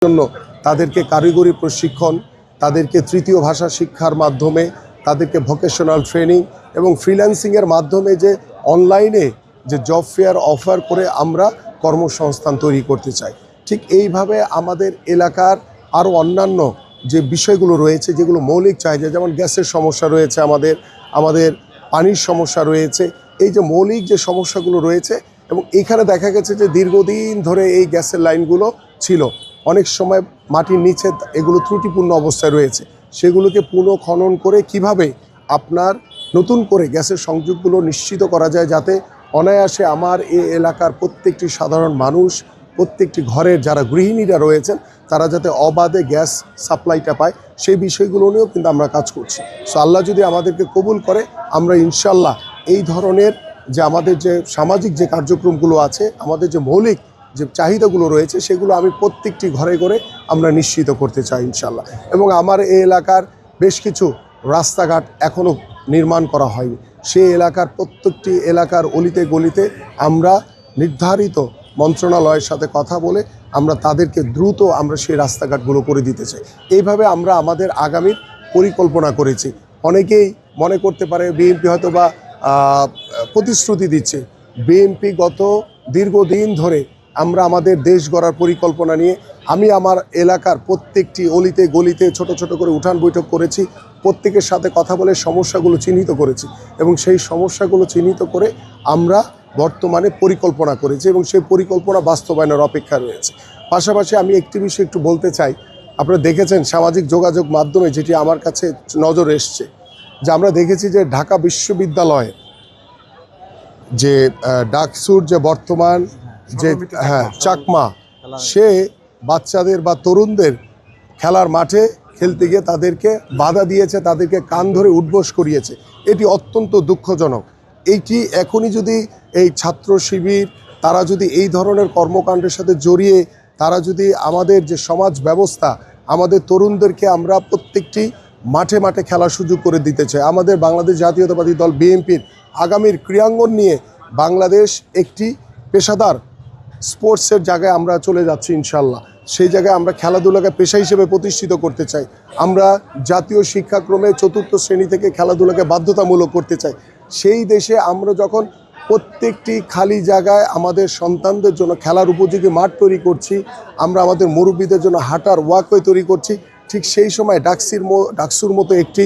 জন্য তাদেরকে কারিগরি প্রশিক্ষণ, তাদেরকে তৃতীয় ভাষা শিক্ষার মাধ্যমে, তাদেরকে ভোকেশনাল ট্রেনিং এবং ফ্রিল্যান্সিংয়ের মাধ্যমে যে অনলাইনে যে জব ফেয়ার অফার করে আমরা কর্মসংস্থান তৈরি করতে চাই। ঠিক এইভাবে আমাদের এলাকার আরও অন্যান্য যে বিষয়গুলো রয়েছে, যেগুলো মৌলিক চাহিদা, যেমন গ্যাসের সমস্যা রয়েছে, আমাদের পানির সমস্যা রয়েছে, এই যে মৌলিক যে সমস্যাগুলো রয়েছে, এবং এখানে দেখা গেছে যে দীর্ঘদিন ধরে এই গ্যাসের লাইনগুলো ছিল, অনেক সময় মাটির নিচে এগুলো ত্রুটিপূর্ণ অবস্থায় রয়েছে, সেগুলোকে পুনঃখনন করে কিভাবে আপনার নতুন করে গ্যাসের সংযোগগুলো নিশ্চিত করা যায়, যাতে অনায়াসে আমার এই এলাকার প্রত্যেকটি সাধারণ মানুষ, প্রত্যেকটি ঘরের যারা গৃহিণীরা রয়েছেন, তারা যাতে অবাধে গ্যাস সাপ্লাইটা পায়, সেই বিষয়গুলো নিয়েও কিন্তু আমরা কাজ করছি। সো আল্লাহ যদি আমাদেরকে কবুল করে, আমরা ইনশাল্লাহ এই ধরনের যে আমাদের যে সামাজিক যে কার্যক্রমগুলো আছে, আমাদের যে মৌলিক যে চাহিদাগুলো রয়েছে, সেগুলো আমি প্রত্যেকটি ঘরে ঘরে আমরা নিশ্চিত করতে চাই ইনশাল্লাহ। এবং আমার এই এলাকার বেশ কিছু রাস্তাঘাট এখনও নির্মাণ করা হয়নি, সেই এলাকার প্রত্যেকটি এলাকার অলিতে গলিতে আমরা নির্ধারিত মন্ত্রণালয়ের সাথে কথা বলে আমরা তাদেরকে দ্রুত আমরা সেই রাস্তাঘাটগুলো করে দিতে চাই। এইভাবে আমরা আমাদের আগামীর পরিকল্পনা করেছি। অনেকেই মনে করতে পারে বিএনপি হয়তো বা প্রতিশ্রুতি দিচ্ছে। বিএনপি গত দীর্ঘদিন ধরে আমরা আমাদের দেশ গড়ার পরিকল্পনা নিয়ে আমি আমার এলাকার প্রত্যেকটি অলিতে গলিতে ছোট ছোট করে উঠান বৈঠক করেছি, প্রত্যেকের সাথে কথা বলে সমস্যাগুলো চিহ্নিত করেছি, এবং সেই সমস্যাগুলো চিহ্নিত করে আমরা বর্তমানে পরিকল্পনা করেছি এবং সেই পরিকল্পনা বাস্তবায়নের অপেক্ষা রয়েছে। পাশাপাশি আমি একটি বিষয় একটু বলতে চাই। আপনারা দেখেছেন সামাজিক যোগাযোগ মাধ্যমে, যেটি আমার কাছে নজরে এসছে, যে আমরা দেখেছি যে ঢাকা বিশ্ববিদ্যালয়ে যে ডাকসুর যে বর্তমান যে চাকমা, সে বাচ্চাদের বা তরুণদের খেলার মাঠে খেলতে গিয়ে তাদেরকে বাধা দিয়েছে, তাদেরকে কান ধরে উঠবোস করিয়েছে। এটি অত্যন্ত দুঃখজনক। এইটি এখনই যদি এই ছাত্র শিবির তারা যদি এই ধরনের কর্মকাণ্ডের সাথে জড়িয়ে তারা যদি আমাদের যে সমাজ ব্যবস্থা, আমাদের তরুণদেরকে আমরা প্রত্যেকটি মাঠে মাঠে খেলার সুযোগ করে দিতে চাই। আমাদের বাংলাদেশ জাতীয়তাবাদী দল বিএনপির আগামীর ক্রীড়াঙ্গন নিয়ে বাংলাদেশ একটি পেশাদার স্পোর্টসের জায়গায় আমরা চলে যাচ্ছি ইনশাল্লাহ। সেই জায়গায় আমরা খেলাধুলাকে পেশা হিসেবে প্রতিষ্ঠিত করতে চাই। আমরা জাতীয় শিক্ষাক্রমে ৪র্থ শ্রেণী থেকে খেলাধুলাকে বাধ্যতামূলক করতে চাই। সেই দেশে আমরা যখন প্রত্যেকটি খালি জায়গায় আমাদের সন্তানদের জন্য খেলার উপযোগী মাঠ তৈরি করছি, আমরা আমাদের মুরব্বীদের জন্য হাঁটার ওয়াকওয়ে তৈরি করছি, ঠিক সেই সময় ডাকসুর মতো একটি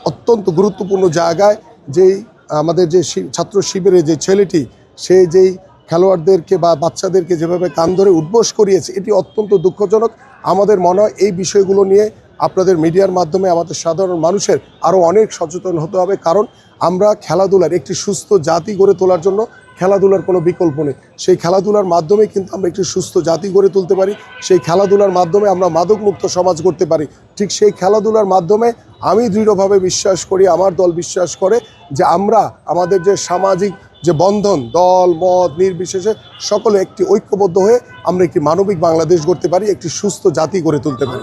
অত্যন্ত গুরুত্বপূর্ণ জায়গায় যেই আমাদের যে ছাত্র শিবিরে যে ছেলেটি, সে যেই খেলোয়াড়দেরকে বা বাচ্চাদেরকে যেভাবে কান ধরে উঠবোস করিয়েছে, এটি অত্যন্ত দুঃখজনক। আমাদের মনে হয় এই বিষয়গুলো নিয়ে আপনাদের মিডিয়ার মাধ্যমে আমাদের সাধারণ মানুষের আরও অনেক সচেতন হতে হবে, কারণ আমরা খেলাধুলার একটি সুস্থ জাতি গড়ে তোলার জন্য খেলাধুলার কোনো বিকল্প নেই। সেই খেলাধুলার মাধ্যমে কিন্তু আমরা একটি সুস্থ জাতি গড়ে তুলতে পারি, সেই খেলাধুলার মাধ্যমে আমরা মাদকমুক্ত সমাজ করতে পারি। ঠিক সেই খেলাধুলার মাধ্যমে আমি দৃঢ়ভাবে বিশ্বাস করি, আমার দল বিশ্বাস করে যে আমরা আমাদের যে সামাজিক যে বন্ধন, দল মত নির্বিশেষে সকলে একটি ঐক্যবদ্ধ হয়ে আমরা একটি মানবিক বাংলাদেশ গড়তে পারি, একটি সুস্থ জাতি গড়ে তুলতে পারি।